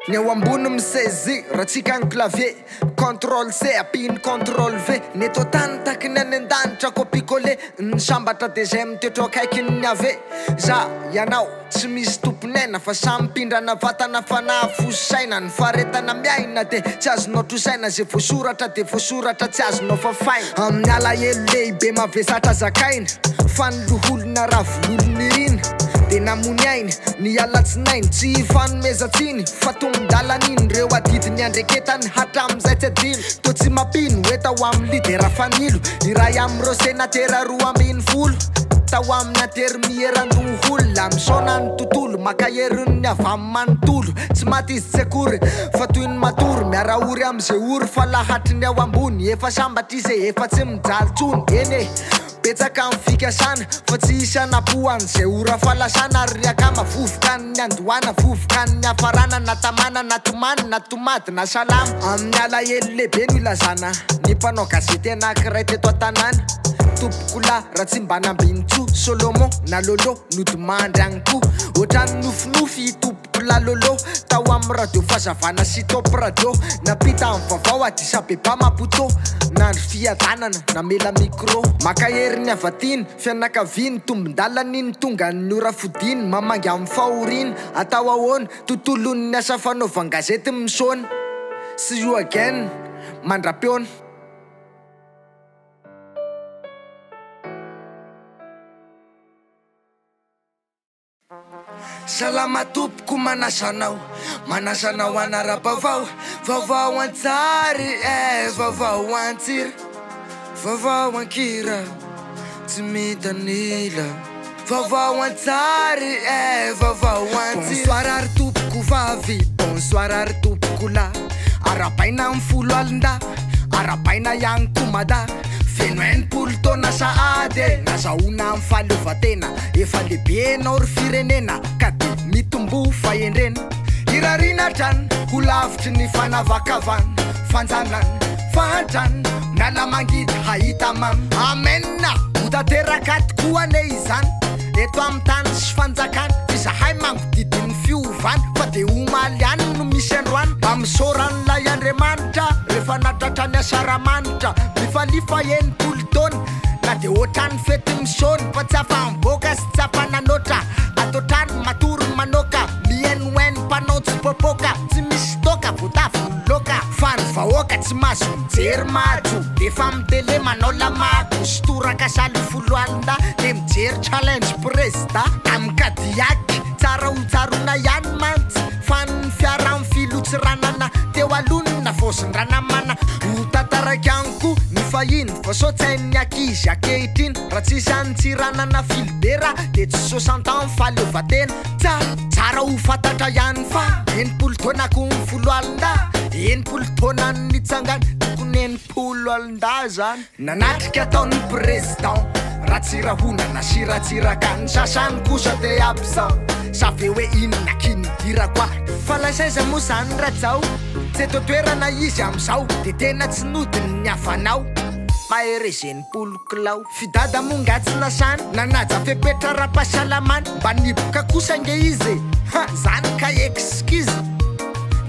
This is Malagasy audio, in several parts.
Ny eo ambony misaizy ratsika agny clavier contrôle C apiny contrôle V ny eto tany taky ny any an-danitra copier-coller ny sambatra de zay mitoetra akaiky ny ave za ianao tsy misy tomponena fa samy mpindrana vatana fanahy fosaina ny faretana miaina de tsy azonao trosaina zay voasoratra de voasoratra tsy azonao fafaina amin'ny alahelo lehibe mavesatra zakaina fa ny loholona ravololony rina de namony ainy ny alatsinainy tsy fanomezantsiny fa tomon-dalaniny reo adidiny andreketany hatramizay tsy adino to tsy mampino eta ho amin'ny lidera fanilo iray am'ireo sénatera 2 tao amin'ny atery mieran-doholo misaona ny tontolo makaherin'ny avy amin'ny manontolo tsy maty izy tsy akory fa toy ny matory miaraory am'izay ory fa lahatry ny ao ambony efa sambatra izy efa tsy mijaly tsony eny e betsaka amin'ny fikasana fa tsy isy anapohany zay ora falasana ary riakama vovoka ny andohana vovoka ny afarana natamana natomany natomady na salama amin'ny alahelo lehibe no ilazana ny mpanao gazety anankiray teto an-tanàna tompoko la raha tsy mba nambinitso Solomon na lolo nodimandry agny ko ohatrany nofinofy tompoko la lolo tao amin'ny radio fazavana sy top radio napita amin'ny vavao adisa beba mapoto nandry fiadanana namela micro makahery ny avatiny fianakaviny tombon-dalaniny tonga ny ora fodiny mamangy amin'ny fahoriny atao ahoana tontolony ny asa fanaovan-gazety misona see you again mandra-peona. Salama tompoko manasanao anara-baovao vaovao an-tsary vaovao an-tsira vaovao an-kira tsy mitanila vaovao an-tsary vaovao an-tsira bonsoir ary tompoko vavy bonsoir ary tompoko la arabaina amin'ny folo alin-da arabaina ihany komada feno enimpolo taona sahady nazahoana amin'ny fahaleovan-tena efa lehibe anao ry firenena ka de mitombo fahendrena irarina trany ho lavitry ny fanavakavana fanjanany fahantrany miala mangidy hahita mamy amena hotanteraka tokoa ane izany eto amin'ny tany sy fanjakany fizahay mangodidiny fiovany fa de omaly ihany no misy androany amisorany lay Andriamanitra rehefa natratra ny asaramanitra mifalifa enimpolo taona na de ohatrany fety misony fa tsy afa-miboaka sy tsy afa-nanoatra atotrany matory manoka mienoeny mpanao tsy popoka tsy misy toka votavoloka fa ny vahoaka tsy mazo mijery majo defa mitele manao lamako sy toraka saly foloalina de mijery challenge presida amin'ny kadiaky tsara ho tsarona ihany mantsy fa ny fiara amin'ny filotsiranana teo alonina vosin-dranamana ho tantaraka ihany ko ny fahiny fa saotsain'ny akizy akehitriny raha tsisy anytsiranana filibera de tsy 60 ans fahaleovan-tena tsara ho fantatra ihany fa enimpolo taonako ny folo alin-da enimpolo taona ny tsangany tokony enimpolo alin-da zany nanatrika ataon'ny président ratsirahonana sy ratsiraka ny sasany kosa de absent savy hoe inona kinidira koa fa lasaiza moa zany rajao tsy eto toerana izy am'izao de tena tsy nodiny ny hafanao mahere zenipolo kilao fidada monga tsy nasany nanaja fepetra ra-pahasalamany mba niboka kosa nge izy zany ka exkizy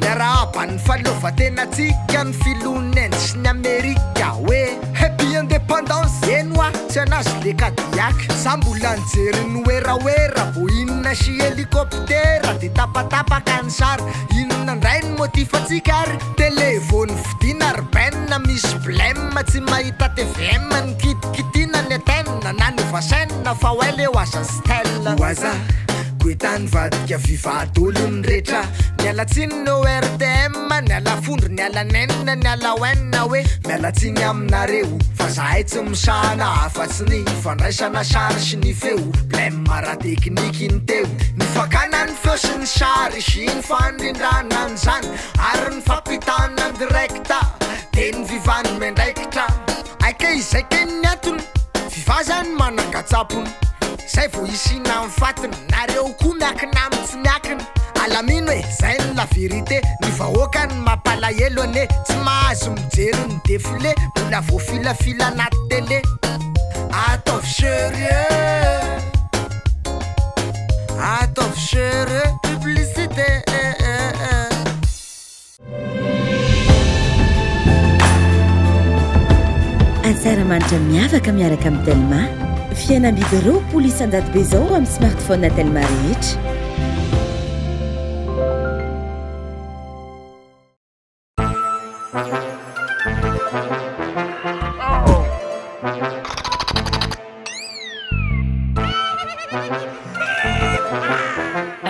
niarahaba-ny fahaleovan-tena tsika ny filoneny sy ny Amerika hoe happy indépendance enoa tsy anazy le kadiaky sa mbola nijery ny oeraoera vo inona sy helikoptera de tapatapaka ny sary inona ndray ny motifatsika ary tele vo ny vidina arbenina misy blème tsy mahita TVM ny kitikitina ny atenina na ny vasaina fa oele ho aza stelle oaza koetany vadika vivadolony rehetra mialatsiny ny ORTM niala fondro niala nenina niala oenina hoe mialatsiny aminareo fa zahay tsy misahana afa-tsy ny fandraisana sary sy ny feo blème mara tekniky ny teo ny fakana ny feo sy ny sary sy ny fandrindrana ny zany ary ny fampitana direkta de ny vivany mendraikitra aika izay keny ny antony vivazany manangatsapony zay vo isina amin'ny fatiny nareo koa miakina amin'ny tsy miakina alamino hoe zay ny la vérité ny vahoaka ny mampalahelo ane tsy mahazo mijery ny défilé mbola voafilafila anaty télé ataovy sérieux publicité taramanitra miavaka miaraka amin'ny Telma. Fihenam-bidy roapolo isan-jato zao amin'ny smartphone na Telma rehetra.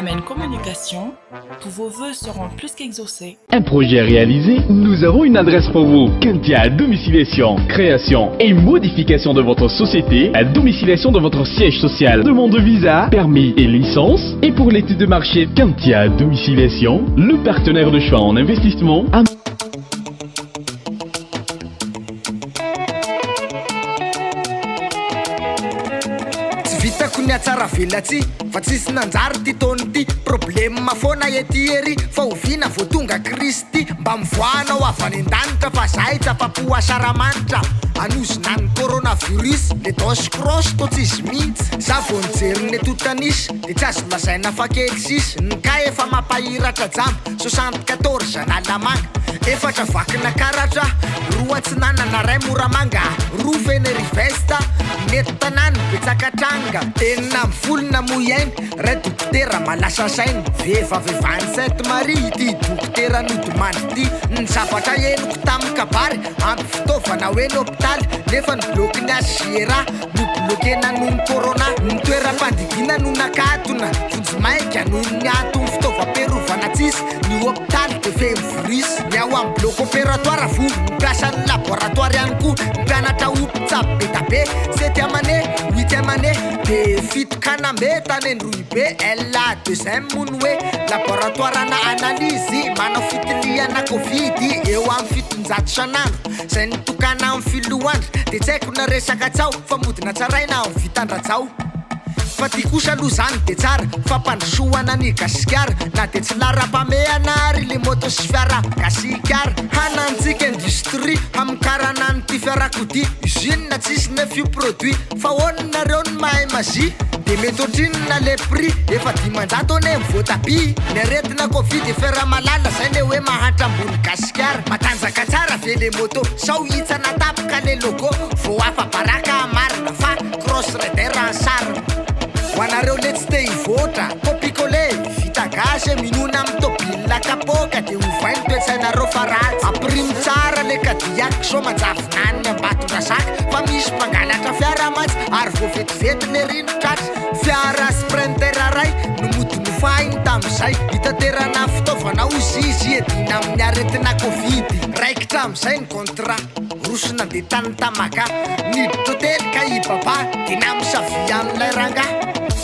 MN Communication, tous vos vœux seront plus qu'exaucés. Un projet réalisé, nous avons une adresse pour vous. Kentia domiciliation, création et modification de votre société, à domiciliation de votre siège social, demande de visa, permis et licence. Et pour l'étude de marché, Kentia domiciliation, le partenaire de choix en investissement. Fa tsisy nanjary ty taony ty problema foana ety ery fa ovina vo tonga Kristy mba mivoanao avy any an-danitra fa zahay tsy afapo asaramanitra anosina ny coronavirus le dose cross to tsy izy mihitsy za vo nijery ny totanisy de tsy azo lazaina fa kely sisy ny ka efa mampahiratra jamba 74 na lamanga efatra vakina karatra roa tsy nanana ray moramanga roa feneri vesta neto tanany betsakatranga enina mivolona moyainy ray dokotera malasa sainy vehivavy 27 Marie ty dokotera nodomany ty ny zavatra eniko tamin'ny kabary ampy fitaovana hoe l'hôpital nefa ny bloky ny aziera noblokena noho ny corona ny toeram-pandidina no nakatona vonjimaika noho ny atony fitaovam-piarovana tsisy ny hôpital de feno virus ny ao amin'ny bloc opératoire vo mipiasa ny laboratoire ihany koa mpianatra hopitsabo be tabe 7e année 8e année de fitokanambe tany androibe ela deuxième mono hoe laboratoire na analyse manao fitiliana covid eo amin'ny fitonjato sanandro zay nitokana amin'ny filoandro de tsy haiko na resaka tsao fa modina tsaraina amin'ny vitandratsao fa ty kosa aloha zany de tsara fampandrosoana ny gasikara na de tsy lara-pameana ary le moto sy fiara gasikara hanantsika industrie amikarana ny ty fiarakody usine tsisy neuf io produit fa honinareo ny mahay mazy de mety otrinina le prix efa 10 one mivoatabia ny aretina covid fiara malala zay le hoe mahantra ambony gasikara matanjaka tsara ve le moto sao hitsana tapaka le logo vo afa baraka marina fa cross rider ansarina hoanareo le tsy te hivoatra copicole vita gasy minona amin'ny tobila kapoka de hovainy toetsainareo fa ratsy aprimy tsara le kadiako so manjavinany ambatondrasaka fa misy mpangalatra fiara matsy ary vo vetivety le rinotratsy fiara sprinter ray no modinofainy tam'izay hitaterana fitaovana ozy izy edina amin'ny aretina covid raikitra am'izay ny contrat rosona de tany tamaka niditra hotely ka ibaba de namysavy amin'ilay ranga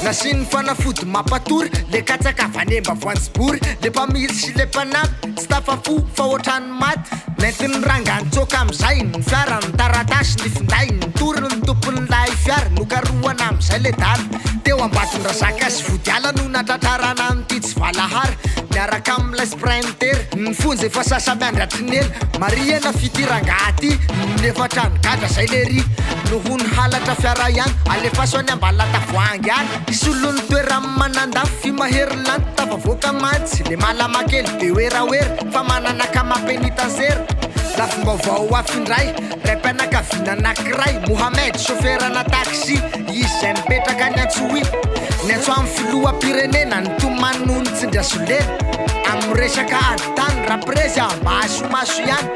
nasiny fanafody mapatory le katsaka vanemba voanjibory le mpamily sy le mpanampy tsy tafafo fa ohatrany maty nentin'ny ranganitsoka am'izay ny fiara ny taratasy ny finday ny tory ny tompony lay fiara nokaroana am'izay le daly teo ambatondrasaka sy vodiala no natratrarana nyty tsy valahary miaraka amin'ilay sprinter ny fonjy efa sasa miandratrinely mariana fitirangaty nefatra ny gadra zay le ry noho ny halatra fiara ihany alefaso any ambala tavoangy any isolony toerany manandafy fimahery lanty tafavoaka mantsy le malamakely be oeraoera fa mananaka mampenitansera lafombaovao afindray ray mpianakaviana anankiray Mohamed soferana taxi izy zay mipetraka ny antsohy ny antso amin'ny filoham-pirenena ny tomany noho ny tsindrasolena amin'ny resaka aditany raprezy mba asomaso ihany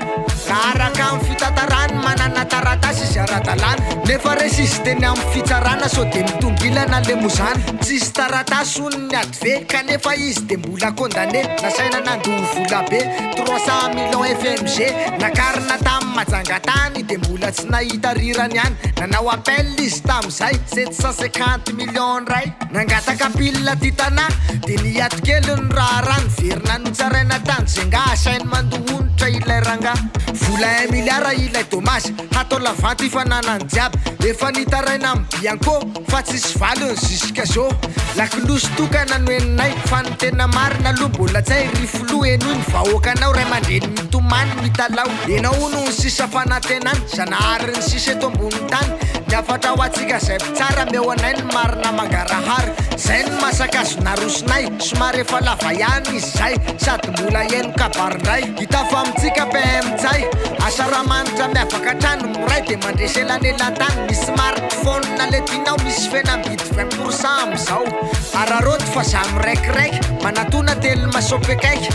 raha araka amin'ny fitantarany manana taratasy izy ara-dalàna nefa resy izy teny amin'ny fitsarana so de mitongilana le mozany tsisy taratasy hono ny ady ve kanefa izy de mbola condamné nasaina nandoho vola be 300 millions FMG nakarina tamin'ny majangatany de mbola tsy nahita rirany ihany nanao appel izy tam'izay 750 millions ray nangataka pile ty tanà de niato kely ny raha rany verina notsaraina tany zay nga asainy mandohonitra ilay ranga vola 1 milliard ilay dommage hatao lavanty ifananany jiaby efa nitaraina amin'ny bianco fa tsisy valony jusqu'à zo lakilosy tokana no eninay fa ny tena marina aloha mbola tsy hay rifolo enoy ny vahoakanao ray mandreny mitomany mitalao enao no ny sisa fanatenany zanahary ny sisa eto ambony tany ny afatra ho atsika zay pitsara meo anay ny marina mangarahary zay ny masaka azo narosinay somary efa lava ihany izy zay sady mbola eno kabarindray hita fa amitsika pmtsay asaramanitra miavaka trano moray de mandreselany latany misy smartphone naletinao misy fena mividy 20% amizao araroty fa za miraikiraiky manatona telma sopekaiky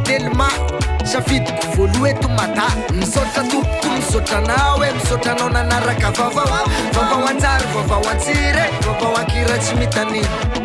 telma safidiko voalo eto mata misaotra tompoko misaotra anao e misaotra anao nanaraka vaovao vaovao antsary vaovao antsiry vaovao ankira tsy mitanina